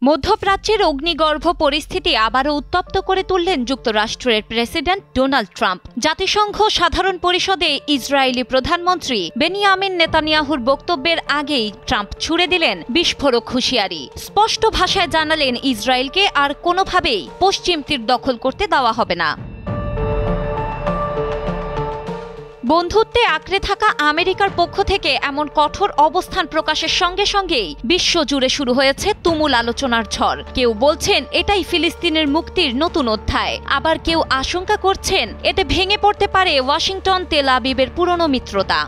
মধ্যপ্রাচ্যের অগ্নিগর্ভ পরিস্থিতি আবারও উত্তপ্ত করে তুললেন যুক্তরাষ্ট্রের প্রেসিডেন্ট ডোনাল্ড ট্রাম্প। জাতিসংঘ সাধারণ পরিষদে ইসরায়েলি প্রধানমন্ত্রী বেনিয়ামিন নেতানিয়াহুর বক্তব্যের আগেই ট্রাম্প ছুড়ে দিলেন বিস্ফোরক হুঁশিয়ারি। স্পষ্ট ভাষায় জানালেন, ইসরায়েলকে আর কোনোভাবেই পশ্চিম তীর দখল করতে দেওয়া হবে না। বন্ধুত্বে আঁকড়ে থাকা আমেরিকার পক্ষ থেকে এমন কঠোর অবস্থান প্রকাশের সঙ্গে সঙ্গেই বিশ্বজুড়ে শুরু হয়েছে তুমুল আলোচনার ঝড়। কেউ বলছেন এটাই ফিলিস্তিনের মুক্তির নতুন অধ্যায়, আবার কেউ আশঙ্কা করছেন এতে ভেঙে পড়তে পারে ওয়াশিংটন তেল আবিবের পুরনো মিত্রতা।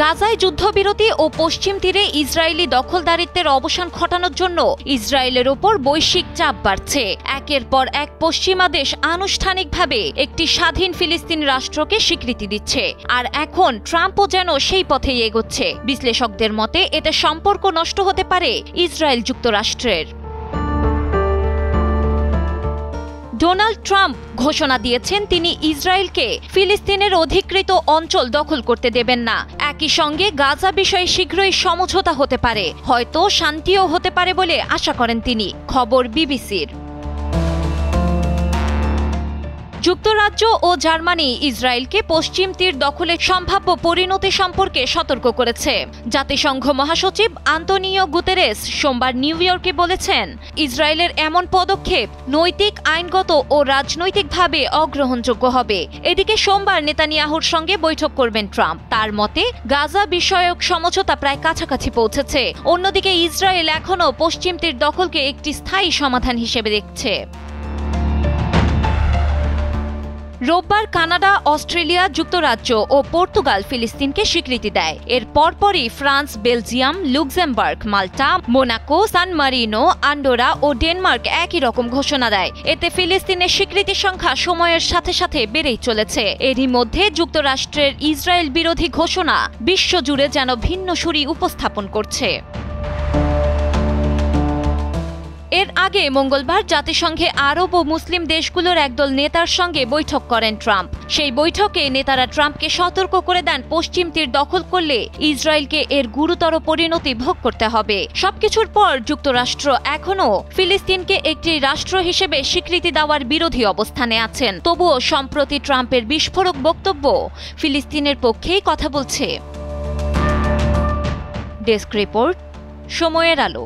গাজায় যুদ্ধবিরতি ও পশ্চিম তীরে ইসরায়েলি দখলদারিত্বের অবসান ঘটানোর জন্য ইসরায়েলের ওপর বৈশ্বিক চাপ বাড়ছে। একের পর এক পশ্চিমা দেশ আনুষ্ঠানিকভাবে একটি স্বাধীন ফিলিস্তিন রাষ্ট্রকে স্বীকৃতি দিচ্ছে, আর এখন ট্রাম্পও যেন সেই পথেই এগোচ্ছে। বিশ্লেষকদের মতে এতে সম্পর্ক নষ্ট হতে পারে ইসরায়েল যুক্তরাষ্ট্রের। ডোনাল্ড ট্রাম্প ঘোষণা দিয়েছেন তিনি ইসরায়েলকে ফিলিস্তিনের অধিকৃত অঞ্চল দখল করতে দেবেন না। একই সঙ্গে গাজা বিষয়ে শীঘ্রই সমঝোতা হতে পারে, হয়তো শান্তিও হতে পারে বলে আশা করেন তিনি। খবর বিবিসির। যুক্তরাজ্য ও জার্মানি ইসরায়েলকে পশ্চিম তীর দখলের সম্ভাব্য পরিণতি সম্পর্কে সতর্ক করেছে। জাতিসংঘ মহাসচিব আন্তোনিও গুতেরেস সোমবার নিউ ইয়র্কে বলেছেন, ইসরায়েলের এমন পদক্ষেপ নৈতিক, আইনগত ও রাজনৈতিকভাবে অগ্রহণযোগ্য হবে। এদিকে সোমবার নেতানিয়াহুর সঙ্গে বৈঠক করবেন ট্রাম্প। তার মতে গাজা বিষয়ক সমঝোতা প্রায় কাছাকাছি পৌঁছেছে। অন্যদিকে ইসরায়েল এখনও পশ্চিম তীর দখলকে একটি স্থায়ী সমাধান হিসেবে দেখছে। রোববার কানাডা, অস্ট্রেলিয়া, যুক্তরাজ্য ও পর্তুগাল ফিলিস্তিনকে স্বীকৃতি দেয়। এর পরপরই ফ্রান্স, বেলজিয়াম, লুক্সেমবার্গ, মাল্টা, মোনাকো, সান মারিনো, আন্ডোরা ও ডেনমার্ক একই রকম ঘোষণা দেয়। এতে ফিলিস্তিনের স্বীকৃতির সংখ্যা সময়ের সাথে সাথে বেড়েই চলেছে। এরই মধ্যে যুক্তরাষ্ট্রের ইসরায়েল বিরোধী ঘোষণা বিশ্বজুড়ে যেন ভিন্ন সুরই উপস্থাপন করছে। এর আগে মঙ্গলবার জাতিসংঘে আরব ও মুসলিম দেশগুলোর একদল নেতার সঙ্গে বৈঠক করেন ট্রাম্প। সেই বৈঠকে নেতারা ট্রাম্পকে সতর্ক করে দেন, পশ্চিম তীর দখল করলে ইসরায়েলকে এর গুরুতর পরিণতি ভোগ করতে হবে। সবকিছুর পর যুক্তরাষ্ট্র এখনও ফিলিস্তিনকে একটি রাষ্ট্র হিসেবে স্বীকৃতি দেওয়ার বিরোধী অবস্থানে আছেন। তবুও সম্প্রতি ট্রাম্পের বিস্ফোরক বক্তব্য ফিলিস্তিনের পক্ষেই কথা বলছে। ডেস্ক রিপোর্ট, সময়ের আলো।